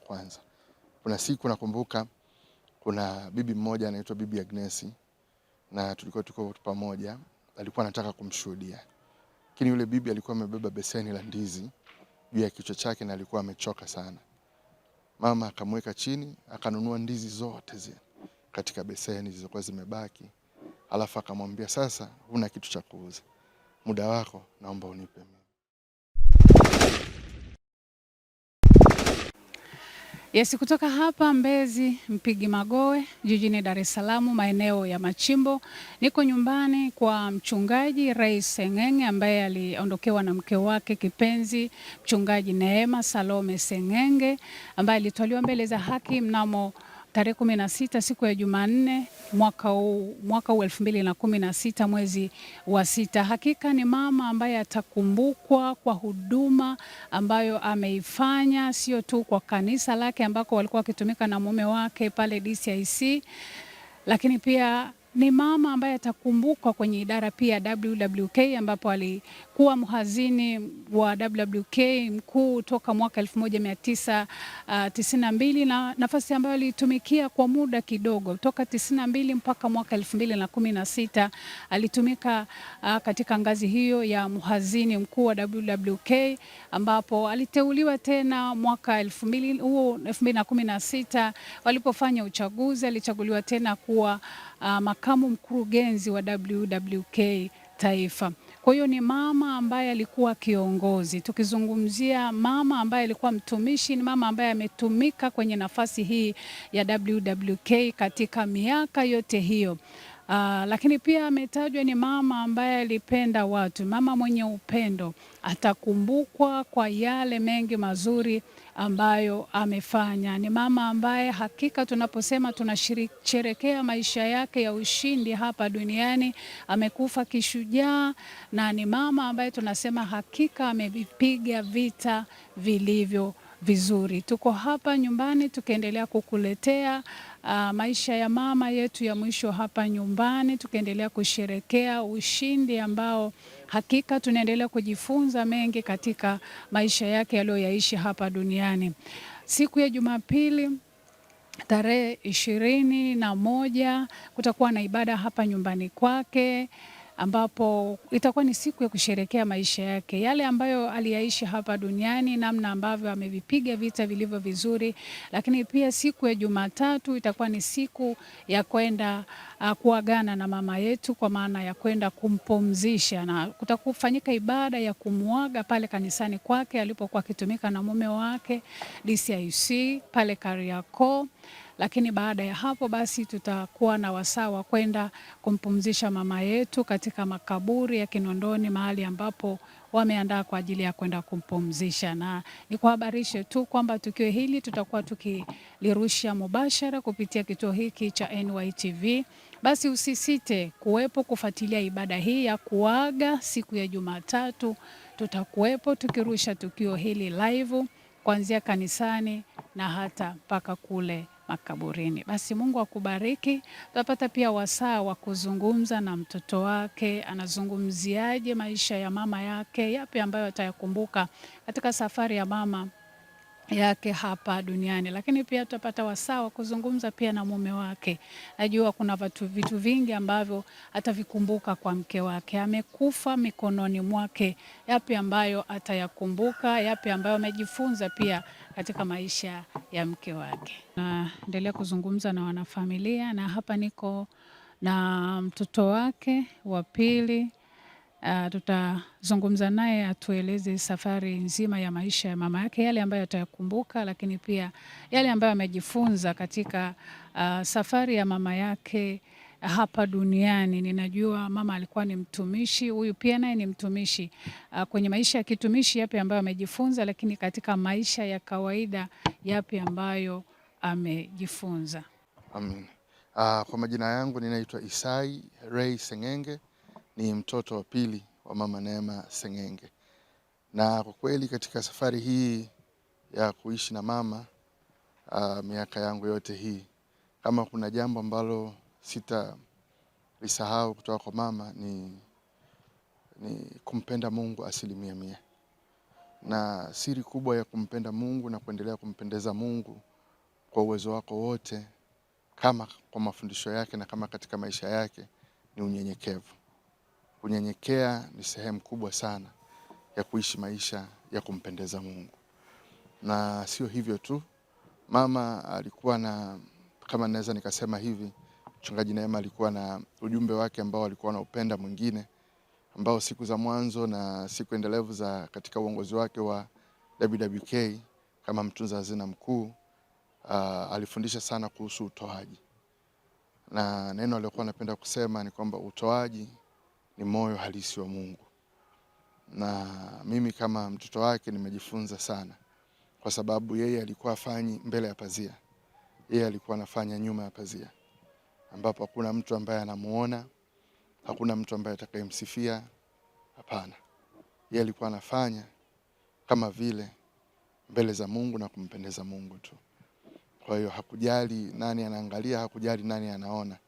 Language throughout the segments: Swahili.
kwanza. Kuna siku nakumbuka kuna bibi mmoja anaitwa Bibi Agnesi, na tulikuwa tuko pamoja, alikuwa anataka kumshuhudia. Lakini yule bibi alikuwa amebeba beseni la ndizi juu ya kichwa chake na alikuwa amechoka sana. Mama akamweka chini, akanunua ndizi zote zile katika beseni zilizokuwa zimebaki. Alafu akamwambia, sasa huna kitu cha kuuza, muda wako naomba unipe mimi. Yes, kutoka hapa Mbezi Mpigi Magowe jijini Dar es Salaam, maeneo ya Machimbo, niko nyumbani kwa mchungaji Ray Seng'enge ambaye aliondokewa na mke wake kipenzi mchungaji Neema Salome Seng'enge, ambaye alitwaliwa mbele za haki mnamo tarehe 16 siku ya Jumanne mwaka huu 2016 mwezi wa 6. Hakika ni mama ambaye atakumbukwa kwa huduma ambayo ameifanya, sio tu kwa kanisa lake ambako walikuwa wakitumika na mume wake pale DCIC, lakini pia ni mama ambaye atakumbukwa kwenye idara pia WWK ambapo alikuwa mhazini wa WWK mkuu toka mwaka 1992 na nafasi ambayo alitumikia kwa muda kidogo toka 92 mpaka mwaka 2016 alitumika katika ngazi hiyo ya mhazini mkuu wa WWK, ambapo aliteuliwa tena mwaka 2016 walipofanya uchaguzi, alichaguliwa tena kuwa makamu mkurugenzi wa WWK taifa. Kwa hiyo ni mama ambaye alikuwa kiongozi. Tukizungumzia mama ambaye alikuwa mtumishi, ni mama ambaye ametumika kwenye nafasi hii ya WWK katika miaka yote hiyo. Lakini pia ametajwa ni mama ambaye alipenda watu, mama mwenye upendo. Atakumbukwa kwa yale mengi mazuri ambayo amefanya. Ni mama ambaye hakika tunaposema tunasherehekea maisha yake ya ushindi hapa duniani, amekufa kishujaa, na ni mama ambaye tunasema hakika amevipiga vita vilivyo vizuri. Tuko hapa nyumbani tukiendelea kukuletea maisha ya mama yetu ya mwisho hapa nyumbani, tukiendelea kusherehekea ushindi ambao hakika tunaendelea kujifunza mengi katika maisha yake aliyoyaishi hapa duniani. Siku ya Jumapili tarehe 21 kutakuwa na ibada hapa nyumbani kwake, ambapo itakuwa ni siku ya kusherehekea maisha yake, yale ambayo aliyaishi hapa duniani, namna ambavyo amevipiga vita vilivyo vizuri. Lakini pia siku ya Jumatatu itakuwa ni siku ya kwenda kuagana na mama yetu, kwa maana ya kwenda kumpumzisha, na kutakufanyika ibada ya kumuaga pale kanisani kwake alipokuwa akitumika na mume wake DCIC pale Kariakoo. Lakini baada ya hapo basi tutakuwa na wasaa wa kwenda kumpumzisha mama yetu katika makaburi ya Kinondoni, mahali ambapo wameandaa kwa ajili ya kwenda kumpumzisha. Na nikuhabarishe tu kwamba tukio hili tutakuwa tukilirusha mubashara kupitia kituo hiki cha NYTV. Basi usisite kuwepo kufuatilia ibada hii ya kuaga siku ya Jumatatu. Tutakuwepo tukirusha tukio hili live kuanzia kanisani na hata mpaka kule makaburini. Basi Mungu akubariki. Tutapata pia wasaa wa kuzungumza na mtoto wake, anazungumziaje maisha ya mama yake, yapi ambayo atayakumbuka katika safari ya mama yake hapa duniani. Lakini pia tutapata wasaa wa kuzungumza pia na mume wake. Najua kuna vitu vingi ambavyo atavikumbuka kwa mke wake. Amekufa mikononi mwake, yapi ambayo atayakumbuka, yapi ambayo amejifunza pia katika maisha ya mke wake. Naendelea kuzungumza na wanafamilia, na hapa niko na mtoto wake wa pili. Tutazungumza naye atueleze safari nzima ya maisha ya mama yake, yale ambayo atayakumbuka, lakini pia yale ambayo amejifunza katika safari ya mama yake hapa duniani. Ninajua mama alikuwa ni mtumishi, huyu pia naye ni mtumishi. Kwenye maisha ya kitumishi yapi ambayo amejifunza, lakini katika maisha ya kawaida yapi ambayo amejifunza. Amen. Kwa majina yangu ninaitwa Isai Ray Seng'enge, ni mtoto wa pili wa mama Neema Seng'enge. Na kwa kweli katika safari hii ya kuishi na mama miaka yangu yote hii, kama kuna jambo ambalo sitalisahau kutoka kwa mama ni kumpenda Mungu 100%. na siri kubwa ya kumpenda Mungu na kuendelea kumpendeza Mungu kwa uwezo wako wote, kama kwa mafundisho yake na kama katika maisha yake, ni unyenyekevu. Kunyenyekea ni sehemu kubwa sana ya kuishi maisha ya kumpendeza Mungu. Na sio hivyo tu, mama alikuwa na, kama naweza nikasema hivi, Mchungaji Neema alikuwa na ujumbe wake ambao alikuwa na upenda mwingine, ambao siku za mwanzo na siku endelevu za katika uongozi wake wa WWK kama mtunza hazina mkuu, alifundisha sana kuhusu utoaji. Na neno alilokuwa anapenda kusema ni kwamba utoaji ni moyo halisi wa Mungu. Na mimi kama mtoto wake nimejifunza sana, kwa sababu yeye alikuwa afanyi mbele ya pazia. Yeye alikuwa anafanya nyuma ya pazia, ambapo hakuna mtu ambaye anamuona, hakuna mtu ambaye atakayemsifia. Hapana. Yeye alikuwa anafanya kama vile mbele za Mungu na kumpendeza Mungu tu. Kwa hiyo hakujali nani anaangalia, hakujali nani anaona,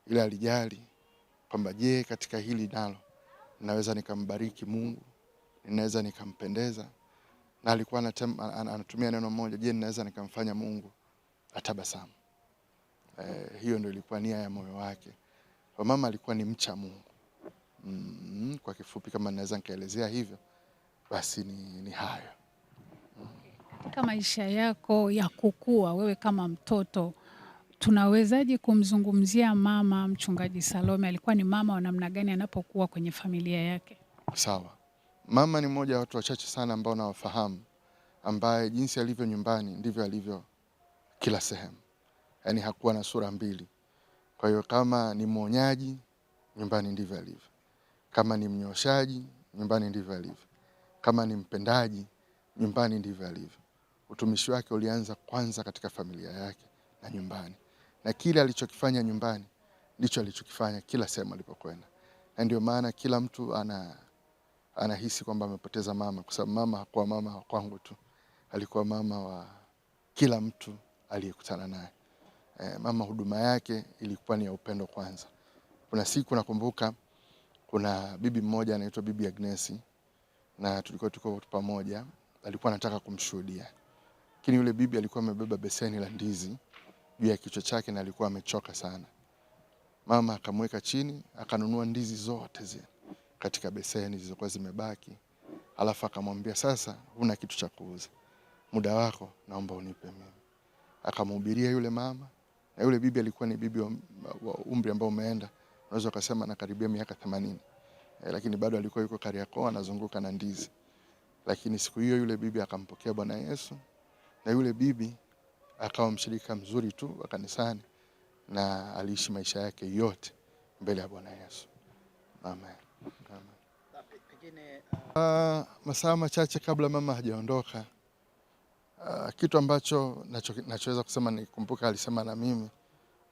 ila alijali kwamba je, katika hili nalo ninaweza nikambariki Mungu, ninaweza nikampendeza. Na alikuwa anatumia neno moja, je, ninaweza nikamfanya Mungu atabasamu. Hiyo ndio ilikuwa nia ya moyo wake. Kwa mama alikuwa ni mcha Mungu. Kwa kifupi kama naweza nikaelezea hivyo, basi ni hayo. Katika maisha yako ya kukua wewe kama mtoto, tunawezaje kumzungumzia mama Mchungaji Salome? Alikuwa ni mama wa namna gani anapokuwa kwenye familia yake? Sawa. Mama ni mmoja wa watu wachache sana ambao nawafahamu, ambaye jinsi alivyo nyumbani ndivyo alivyo kila sehemu. Yaani hakuwa na sura mbili. Kwa hiyo kama ni mwonyaji, nyumbani ndivyo alivyo. Kama ni mnyoshaji, nyumbani ndivyo alivyo. Kama ni mpendaji, nyumbani ndivyo alivyo. Utumishi wake ulianza kwanza katika familia yake na nyumbani. Na kile alichokifanya nyumbani ndicho alichokifanya kila sehemu alipokwenda. Na ndio maana kila mtu anahisi kwamba amepoteza mama, kwa sababu mama hakuwa mama wa kwangu tu. Alikuwa mama wa kila mtu aliyekutana naye. Mama huduma yake ilikuwa ni ya upendo kwanza. Kuna siku nakumbuka kuna bibi mmoja anaitwa Bibi Agnesi, na tulikuwa tuko pamoja, alikuwa anataka kumshuhudia. Lakini yule bibi alikuwa amebeba beseni la ndizi juu ya kichwa chake na alikuwa amechoka sana. Mama akamweka chini, akanunua ndizi zote zile katika beseni zilizokuwa zimebaki. Alafu akamwambia, sasa huna kitu cha kuuza, muda wako naomba unipe mimi. Akamhubiria yule mama, na yule bibi alikuwa ni bibi wa umri ambao umeenda, unaweza kusema na karibia miaka 80. Lakini bado alikuwa yuko Kariakoo anazunguka na ndizi. Lakini siku hiyo yule bibi akampokea Bwana Yesu, na yule bibi akawa mshirika mzuri tu wa kanisani, na aliishi maisha yake yote mbele ya Bwana Yesu. Amen. Masaa machache kabla mama hajaondoka, kitu ambacho nachoweza kusema nikumbuka alisema na mimi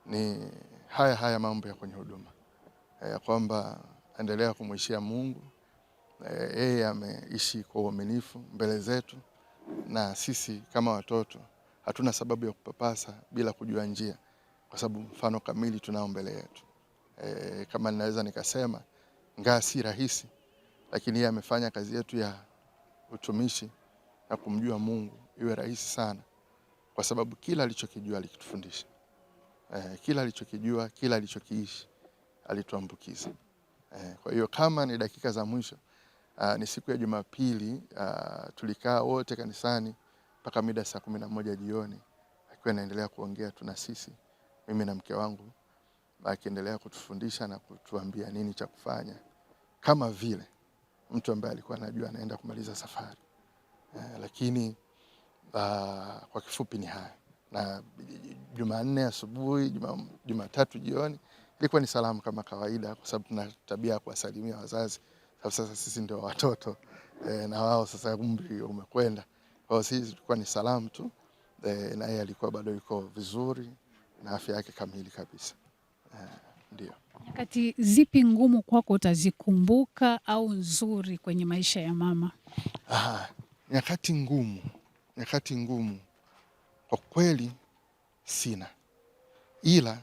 ni haya mambo ya kwenye huduma. Kwamba endelea kumwishia Mungu. Yeye ameishi kwa uaminifu mbele zetu, na sisi kama watoto hatuna sababu ya kupapasa bila kujua njia, kwa sababu mfano kamili tunao mbele yetu. Kama ninaweza nikasema, ingawa si rahisi, lakini yeye amefanya kazi yetu ya utumishi na kumjua Mungu iwe rahisi sana, kwa sababu kila alichokijua alikitufundisha. Kila alichokijua, kila alichokiishi alituambukiza. Kwa hiyo kama ni dakika za mwisho, ni siku ya Jumapili, tulikaa wote kanisani mpaka mida saa 11 jioni, akiwa anaendelea kuongea tu na sisi, mimi na mke wangu, akiendelea kutufundisha na kutuambia nini cha kufanya, kama vile mtu ambaye alikuwa anajua anaenda kumaliza safari. Lakini kwa kifupi ni haya. Na Jumanne asubuhi, Jumatatu jioni ilikuwa ni salamu kama kawaida, kwa sababu tuna tabia ya kuwasalimia wazazi. Sasa sisi ndio watoto, na wao sasa umri umekwenda. Kwa hiyo sisi tulikuwa ni salamu tu, na yeye alikuwa bado yuko vizuri na afya yake kamili kabisa. Ndio. Nyakati zipi ngumu kwako utazikumbuka au nzuri kwenye maisha ya mama? Nyakati ngumu kwa kweli sina, ila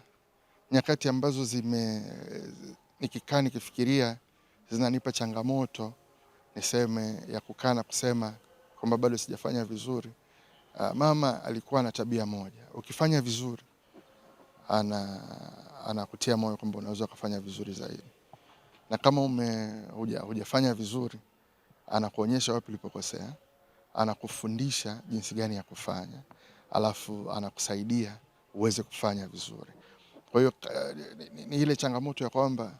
nyakati ambazo nikikaa nikifikiria zinanipa changamoto, niseme ya kukaa na kusema kwamba bado sijafanya vizuri, mama alikuwa na tabia moja. Ukifanya vizuri anakutia moyo kwamba unaweza kufanya vizuri zaidi, na kama hujafanya vizuri anakuonyesha wapi ulipokosea, anakufundisha jinsi gani ya kufanya, alafu anakusaidia uweze kufanya vizuri. Kwa hiyo ni ile changamoto ya kwamba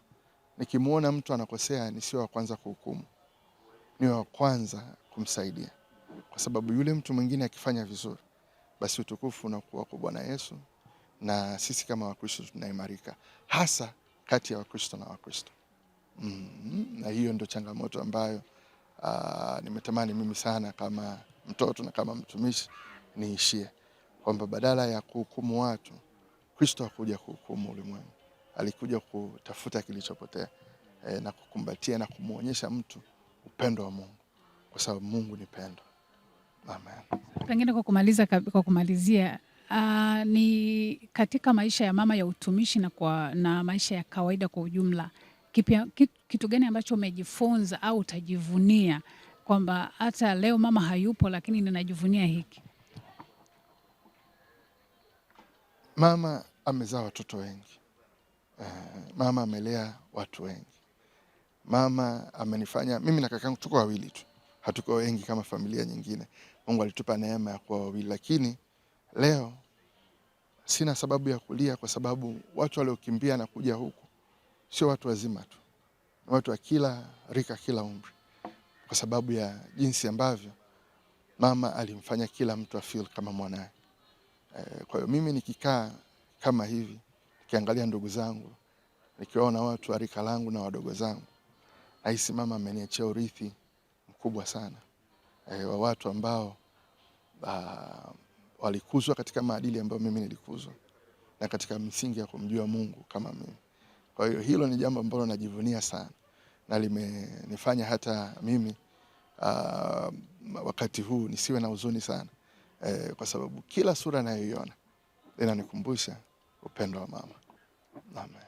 nikimuona mtu anakosea nisiwe wa kwanza kuhukumu, niwe wa kwanza kumsaidia, kwa sababu yule mtu mwingine akifanya vizuri, basi utukufu unakuwa kwa Bwana Yesu, na sisi kama Wakristo tunaimarika, hasa kati ya Wakristo na Wakristo. Na hiyo ndio changamoto ambayo nimetamani mimi sana kama mtoto na kama mtumishi niishie, kwamba badala ya kuhukumu watu, Kristo hakuja kuhukumu ulimwengu, alikuja kutafuta kilichopotea, na kukumbatia na kumuonyesha mtu upendo wa Mungu, kwa sababu Mungu ni pendo. Amen. Pengine kwa kumalizia, ni katika maisha ya mama ya utumishi na maisha ya kawaida kwa ujumla, kitu gani ambacho umejifunza au utajivunia kwamba hata leo mama hayupo lakini ninajivunia hiki? Mama amezaa watoto wengi. Mama amelea watu wengi. Mama amenifanya mimi na kaka yangu tuko wawili tu, hatuko wengi kama familia nyingine. Mungu alitupa neema ya kuwa wawili, lakini leo sina sababu ya kulia, kwa sababu watu waliokimbia na kuja huku sio watu wazima tu, ni watu wa kila rika, kila umri, kwa sababu ya jinsi ambavyo mama alimfanya kila mtu afeel kama mwanae. Kwa hiyo mimi nikikaa kama hivi, nikiangalia ndugu zangu, nikiwaona watu wa rika langu na wadogo zangu, nahisi mama ameniachia urithi mkubwa sana, wa watu ambao walikuzwa katika maadili ambayo mimi nilikuzwa, na katika misingi ya kumjua Mungu kama mimi. Kwa hiyo hilo ni jambo ambalo najivunia sana, na limenifanya hata mimi wakati huu nisiwe na huzuni sana, kwa sababu kila sura ninayoiona inanikumbusha upendo wa mama. Amen.